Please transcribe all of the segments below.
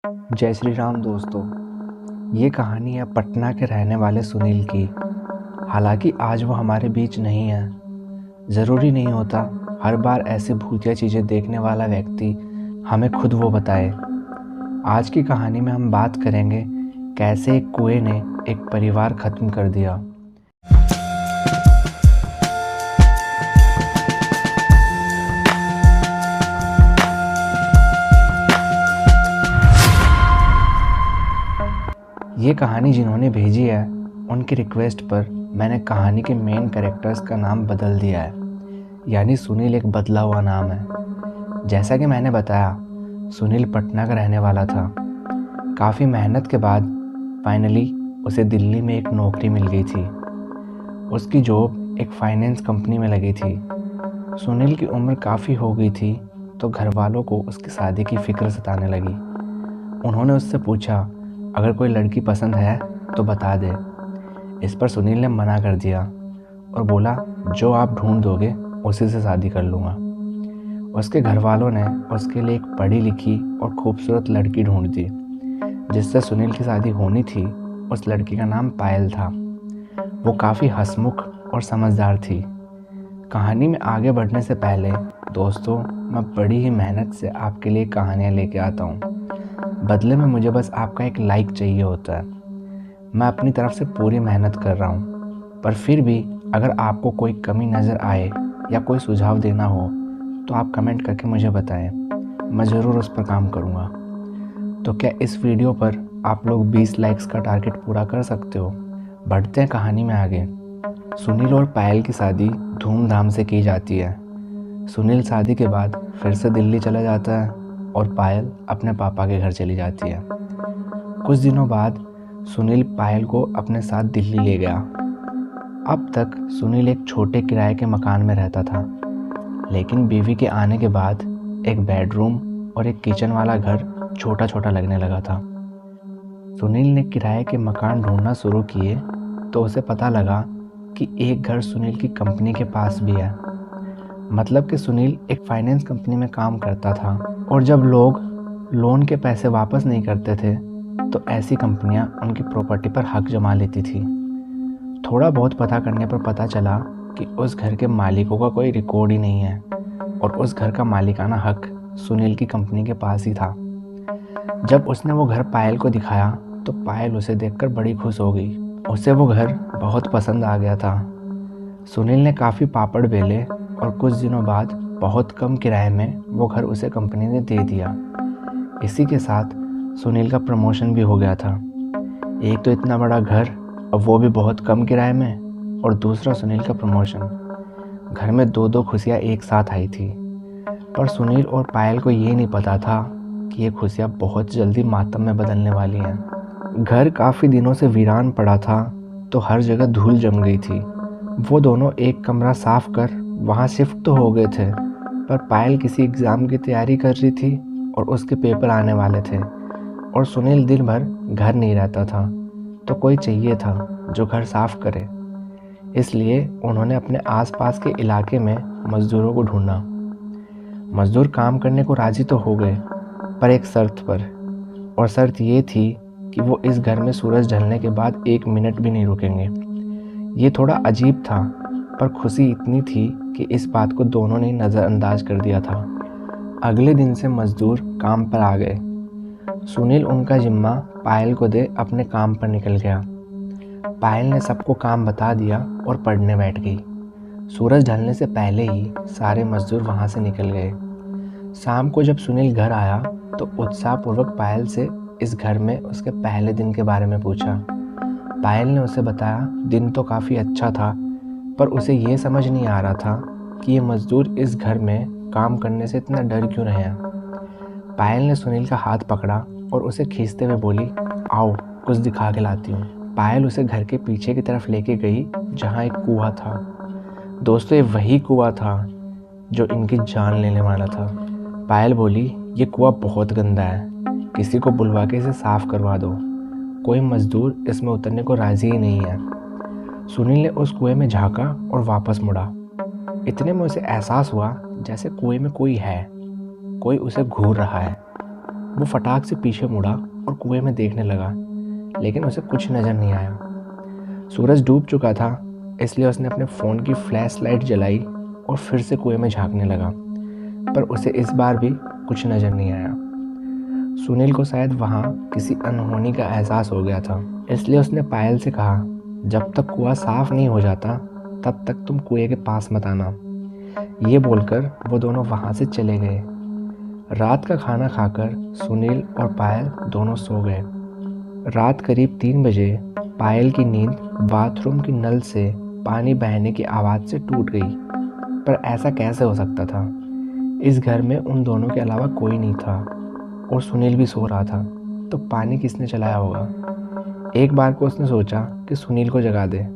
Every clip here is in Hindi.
जय श्री राम दोस्तों। ये कहानी है पटना के रहने वाले सुनील की। हालांकि आज वो हमारे बीच नहीं है। ज़रूरी नहीं होता हर बार ऐसी भूतिया चीज़ें देखने वाला व्यक्ति हमें खुद वो बताए। आज की कहानी में हम बात करेंगे कैसे एक कुएं ने एक परिवार ख़त्म कर दिया। ये कहानी जिन्होंने भेजी है उनकी रिक्वेस्ट पर मैंने कहानी के मेन कैरेक्टर्स का नाम बदल दिया है, यानी सुनील एक बदला हुआ नाम है। जैसा कि मैंने बताया, सुनील पटना का रहने वाला था। काफ़ी मेहनत के बाद फाइनली उसे दिल्ली में एक नौकरी मिल गई थी। उसकी जॉब एक फाइनेंस कंपनी में लगी थी। सुनील की उम्र काफ़ी हो गई थी तो घर वालों को उसकी शादी की फ़िक्र सताने लगी। उन्होंने उससे पूछा अगर कोई लड़की पसंद है तो बता दे। इस पर सुनील ने मना कर दिया और बोला जो आप ढूंढ दोगे उसी से शादी कर लूँगा। उसके घर वालों ने उसके लिए एक पढ़ी लिखी और खूबसूरत लड़की ढूंढ दी जिससे सुनील की शादी होनी थी। उस लड़की का नाम पायल था। वो काफ़ी हंसमुख और समझदार थी। कहानी में आगे बढ़ने से पहले दोस्तों, मैं बड़ी ही मेहनत से आपके लिए कहानियाँ लेके आता हूँ। बदले में मुझे बस आपका एक लाइक चाहिए होता है। मैं अपनी तरफ से पूरी मेहनत कर रहा हूँ, पर फिर भी अगर आपको कोई कमी नज़र आए या कोई सुझाव देना हो तो आप कमेंट करके मुझे बताएं। मैं ज़रूर उस पर काम करूँगा। तो क्या इस वीडियो पर आप लोग 20 लाइक्स का टारगेट पूरा कर सकते हो? बढ़ते हैं कहानी में आगे। सुनील और पायल की शादी धूमधाम से की जाती है। सुनील शादी के बाद फिर से दिल्ली चला जाता है और पायल अपने पापा के घर चली जाती है। कुछ दिनों बाद सुनील पायल को अपने साथ दिल्ली ले गया। अब तक सुनील एक छोटे किराए के मकान में रहता था, लेकिन बीवी के आने के बाद एक बेडरूम और एक किचन वाला घर छोटा छोटा लगने लगा था। सुनील ने किराए के मकान ढूंढना शुरू किए तो उसे पता लगा कि एक घर सुनील की कंपनी के पास भी है। मतलब कि सुनील एक फाइनेंस कंपनी में काम करता था और जब लोग लोन के पैसे वापस नहीं करते थे तो ऐसी कंपनियां उनकी प्रॉपर्टी पर हक जमा लेती थी। थोड़ा बहुत पता करने पर पता चला कि उस घर के मालिकों का कोई रिकॉर्ड ही नहीं है और उस घर का मालिकाना हक सुनील की कंपनी के पास ही था। जब उसने वो घर पायल को दिखाया तो पायल उसे देखकर बड़ी खुश हो गई। उसे वो घर बहुत पसंद आ गया था। सुनील ने काफ़ी पापड़ बेले और कुछ दिनों बाद बहुत कम किराए में वो घर उसे कंपनी ने दे दिया। इसी के साथ सुनील का प्रमोशन भी हो गया था। एक तो इतना बड़ा घर और वो भी बहुत कम किराए में, और दूसरा सुनील का प्रमोशन। घर में दो दो खुशियाँ एक साथ आई थी। पर सुनील और पायल को ये नहीं पता था कि ये खुशियाँ बहुत जल्दी मातम में बदलने वाली हैं। घर काफ़ी दिनों से वीरान पड़ा था तो हर जगह धूल जम गई थी। वो दोनों एक कमरा साफ कर वहाँ शिफ्ट तो हो गए थे, पर पायल किसी एग्ज़ाम की तैयारी कर रही थी और उसके पेपर आने वाले थे और सुनील दिन भर घर नहीं रहता था, तो कोई चाहिए था जो घर साफ करे। इसलिए उन्होंने अपने आसपास के इलाके में मज़दूरों को ढूंढा। मज़दूर काम करने को राज़ी तो हो गए, पर एक शर्त पर, और शर्त ये थी कि वो इस घर में सूरज ढलने के बाद 1 मिनट भी नहीं रुकेंगे। ये थोड़ा अजीब था, पर खुशी इतनी थी कि इस बात को दोनों ने नज़रअंदाज कर दिया था। अगले दिन से मज़दूर काम पर आ गए। सुनील उनका जिम्मा पायल को दे अपने काम पर निकल गया। पायल ने सबको काम बता दिया और पढ़ने बैठ गई। सूरज ढलने से पहले ही सारे मज़दूर वहाँ से निकल गए। शाम को जब सुनील घर आया तो उत्साहपूर्वक पायल से इस घर में उसके पहले दिन के बारे में पूछा। पायल ने उसे बताया दिन तो काफ़ी अच्छा था, पर उसे ये समझ नहीं आ रहा था कि ये मज़दूर इस घर में काम करने से इतना डर क्यों रहे हैं। पायल ने सुनील का हाथ पकड़ा और उसे खींचते हुए बोली, आओ कुछ दिखा के लाती हूँ। पायल उसे घर के पीछे की तरफ लेके गई जहाँ एक कुआं था। दोस्तों, ये वही कुआं था जो इनकी जान लेने वाला था। पायल बोली, ये कुआं बहुत गंदा है, किसी को बुलवा के इसे साफ करवा दो। कोई मज़दूर इसमें उतरने को राज़ी ही नहीं है। सुनील ने उस कुएं में झांका और वापस मुड़ा। इतने में उसे एहसास हुआ जैसे कुएं में कोई है, कोई उसे घूर रहा है। वो फटाक से पीछे मुड़ा और कुएं में देखने लगा, लेकिन उसे कुछ नज़र नहीं आया। सूरज डूब चुका था, इसलिए उसने अपने फ़ोन की फ्लैश लाइट जलाई और फिर से कुएं में झांकने लगा, पर उसे इस बार भी कुछ नज़र नहीं आया। सुनील को शायद वहाँ किसी अनहोनी का एहसास हो गया था, इसलिए उसने पायल से कहा, जब तक कुआं साफ नहीं हो जाता तब तक तुम कुएं के पास मत आना। ये बोलकर वो दोनों वहाँ से चले गए। रात का खाना खाकर सुनील और पायल दोनों सो गए। रात करीब 3 बजे पायल की नींद बाथरूम की नल से पानी बहने की आवाज़ से टूट गई। पर ऐसा कैसे हो सकता था? इस घर में उन दोनों के अलावा कोई नहीं था और सुनील भी सो रहा था, तो पानी किसने चलाया होगा? एक बार को उसने सोचा कि सुनील को जगा दे,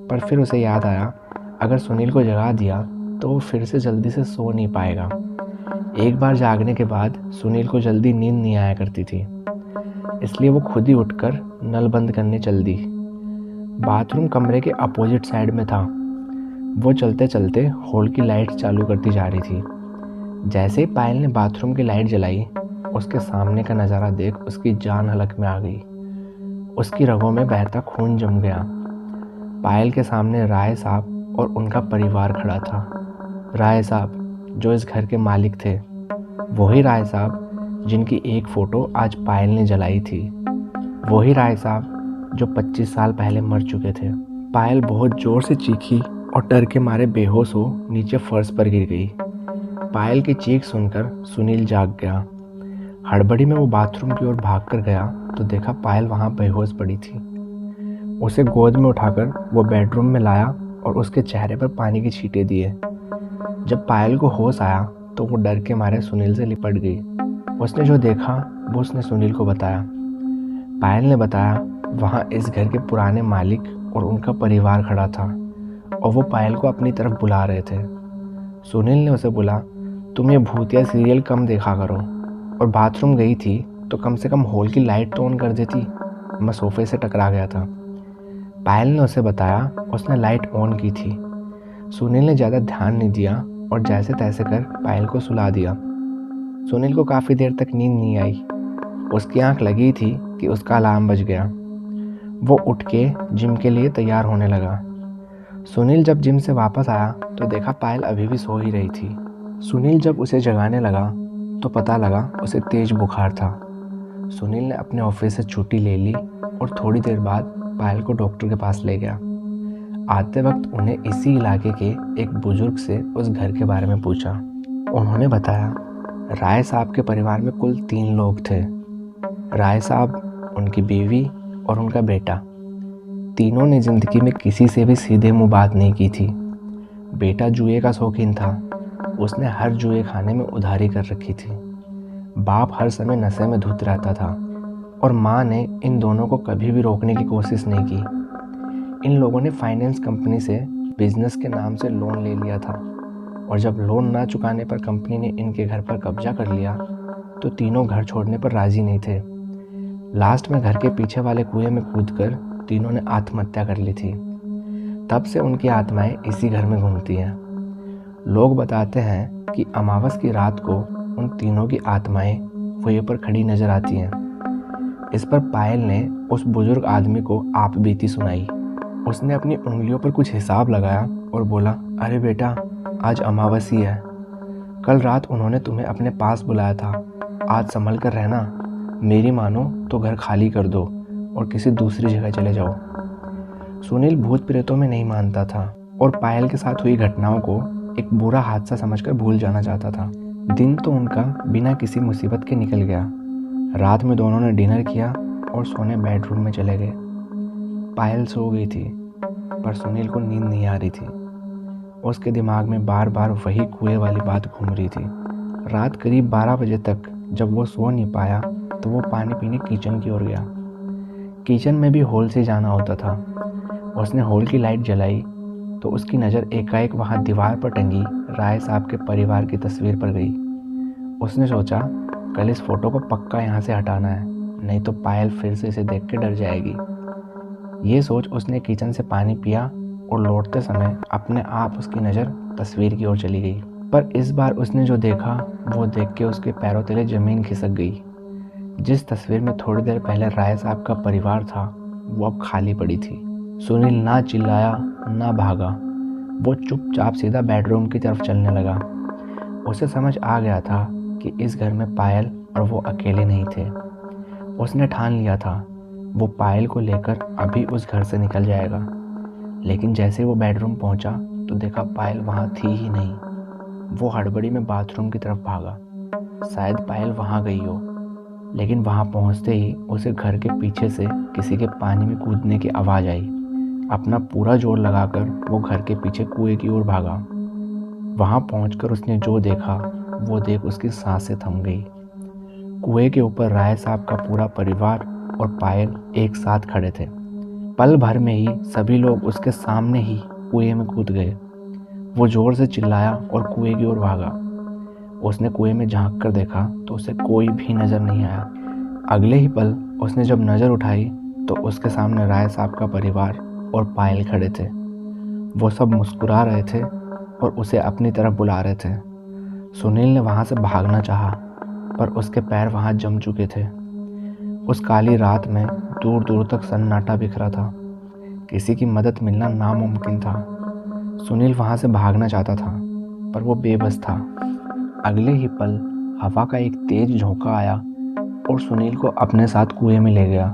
पर फिर उसे याद आया अगर सुनील को जगा दिया तो वो फिर से जल्दी से सो नहीं पाएगा। एक बार जागने के बाद सुनील को जल्दी नींद नहीं आया करती थी, इसलिए वो खुद ही उठकर नल बंद करने चल दी। बाथरूम कमरे के अपोजिट साइड में था। वो चलते चलते हॉल की लाइट चालू करती जा रही थी। जैसे ही पायल ने बाथरूम की लाइट जलाई, उसके सामने का नज़ारा देख उसकी जान हलक में आ गई। उसकी रगों में बहता खून जम गया। पायल के सामने राय साहब और उनका परिवार खड़ा था। राय साहब जो इस घर के मालिक थे, वही राय साहब जिनकी एक फ़ोटो आज पायल ने जलाई थी, वही राय साहब जो 25 साल पहले मर चुके थे। पायल बहुत ज़ोर से चीखी और डर के मारे बेहोश हो नीचे फर्श पर गिर गई। पायल की चीख सुनकर सुनील जाग गया। हड़बड़ी में वो बाथरूम की ओर भागकर गया तो देखा पायल वहाँ बेहोश पड़ी थी। उसे गोद में उठाकर वो बेडरूम में लाया और उसके चेहरे पर पानी की छींटे दिए। जब पायल को होश आया तो वो डर के मारे सुनील से लिपट गई। उसने जो देखा वो उसने सुनील को बताया। पायल ने बताया वहाँ इस घर के पुराने मालिक और उनका परिवार खड़ा था और वो पायल को अपनी तरफ बुला रहे थे। सुनील ने उसे बोला, तुम ये भूतिया सीरियल कम देखा करो, और बाथरूम गई थी तो कम से कम हॉल की लाइट तो ऑन कर देती, मैं सोफे से टकरा गया था। पायल ने उसे बताया उसने लाइट ऑन की थी। सुनील ने ज़्यादा ध्यान नहीं दिया और जैसे तैसे कर पायल को सुला दिया। सुनील को काफ़ी देर तक नींद नहीं आई। उसकी आंख लगी थी कि उसका अलार्म बज गया। वो उठ के जिम के लिए तैयार होने लगा। सुनील जब जिम से वापस आया तो देखा पायल अभी भी सो ही रही थी। सुनील जब उसे जगाने लगा तो पता लगा उसे तेज बुखार था। सुनील ने अपने ऑफिस से छुट्टी ले ली और थोड़ी देर बाद पायल को डॉक्टर के पास ले गया। आते वक्त उन्हें इसी इलाके के एक बुजुर्ग से उस घर के बारे में पूछा। उन्होंने बताया राय साहब के परिवार में कुल 3 लोग थे। राय साहब, उनकी बीवी और उनका बेटा। तीनों ने ज़िंदगी में किसी से भी सीधे मुंह बात नहीं की थी। बेटा जुए का शौकीन था, उसने हर जुए खाने में उधारी कर रखी थी। बाप हर समय नशे में धुत रहता था और माँ ने इन दोनों को कभी भी रोकने की कोशिश नहीं की। इन लोगों ने फाइनेंस कंपनी से बिजनेस के नाम से लोन ले लिया था और जब लोन ना चुकाने पर कंपनी ने इनके घर पर कब्जा कर लिया तो तीनों घर छोड़ने पर राज़ी नहीं थे। लास्ट में घर के पीछे वाले कुएं में कूदकर तीनों ने आत्महत्या कर ली थी। तब से उनकी आत्माएं इसी घर में घूमती हैं। लोग बताते हैं कि अमावस की रात को उन तीनों की आत्माएं कुएं पर खड़ी नजर आती हैं। इस पर पायल ने उस बुजुर्ग आदमी को आप बीती सुनाई। उसने अपनी उंगलियों पर कुछ हिसाब लगाया और बोला, अरे बेटा, आज अमावस ही है। कल रात उन्होंने तुम्हें अपने पास बुलाया था, आज संभल कर रहना। मेरी मानो तो घर खाली कर दो और किसी दूसरी जगह चले जाओ। सुनील भूत प्रेतों में नहीं मानता था और पायल के साथ हुई घटनाओं को एक बुरा हादसा समझकर भूल जाना चाहता था। दिन तो उनका बिना किसी मुसीबत के निकल गया। रात में दोनों ने डिनर किया और सोने बेडरूम में चले गए। पायल सो गई थी पर सुनील को नींद नहीं आ रही थी। उसके दिमाग में बार बार वही कुएं वाली बात घूम रही थी। रात करीब 12 बजे तक जब वो सो नहीं पाया तो वो पानी पीने किचन की ओर गया। किचन में भी हॉल से जाना होता था। उसने हॉल की लाइट जलाई तो उसकी नज़र एकाएक वहाँ दीवार पर टंगी राय साहब के परिवार की तस्वीर पर गई। उसने सोचा, कल इस फोटो को पक्का यहाँ से हटाना है, नहीं तो पायल फिर से इसे देख के डर जाएगी। ये सोच उसने किचन से पानी पिया और लौटते समय अपने आप उसकी नज़र तस्वीर की ओर चली गई। पर इस बार उसने जो देखा वो देख के उसके पैरों तले ज़मीन खिसक गई। जिस तस्वीर में थोड़ी देर पहले राय साहब का परिवार था वो अब खाली पड़ी थी। सुनील ना चिल्लाया ना भागा। वो चुपचाप सीधा बेडरूम की तरफ चलने लगा। उसे समझ आ गया था कि इस घर में पायल और वो अकेले नहीं थे। उसने ठान लिया था वो पायल को लेकर अभी उस घर से निकल जाएगा। लेकिन जैसे वो बेडरूम पहुंचा तो देखा पायल वहां थी ही नहीं। वो हड़बड़ी में बाथरूम की तरफ भागा। शायद पायल वहां गई हो। लेकिन वहां पहुंचते ही उसे घर के पीछे से किसी के पानी में कूदने की आवाज़ आई। अपना पूरा जोर लगाकर वो घर के पीछे कुएं की ओर भागा। वहां पहुंचकर उसने जो देखा वो देख उसकी सांसें थम गई। कुएं के ऊपर राय साहब का पूरा परिवार और पायल एक साथ खड़े थे। पल भर में ही सभी लोग उसके सामने ही कुएं में कूद गए। वो जोर से चिल्लाया और कुएं की ओर भागा। उसने कुएं में झांक कर देखा तो उसे कोई भी नजर नहीं आया। अगले ही पल उसने जब नजर उठाई तो उसके सामने राय साहब का परिवार और पायल खड़े थे। वो सब मुस्कुरा रहे थे और उसे अपनी तरफ बुला रहे थे। सुनील ने वहां से भागना चाहा पर उसके पैर वहां जम चुके थे। उस काली रात में दूर दूर तक सन्नाटा बिखरा था। किसी की मदद मिलना नामुमकिन था। सुनील वहां से भागना चाहता था पर वो बेबस था। अगले ही पल हवा का एक तेज झोंका आया और सुनील को अपने साथ कुएं में ले गया।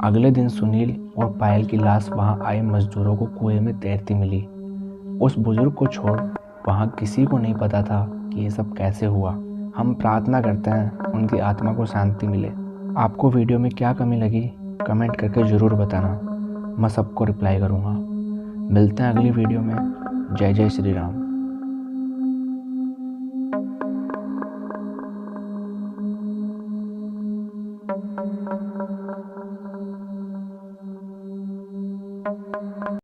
अगले दिन सुनील और पायल की लाश वहां आए मजदूरों को कुएं में तैरती मिली। उस बुजुर्ग को छोड़ वहां किसी को नहीं पता था कि ये सब कैसे हुआ। हम प्रार्थना करते हैं उनकी आत्मा को शांति मिले। आपको वीडियो में क्या कमी लगी कमेंट करके ज़रूर बताना। मैं सबको रिप्लाई करूँगा। मिलते हैं अगली वीडियो में। जय जय श्री राम।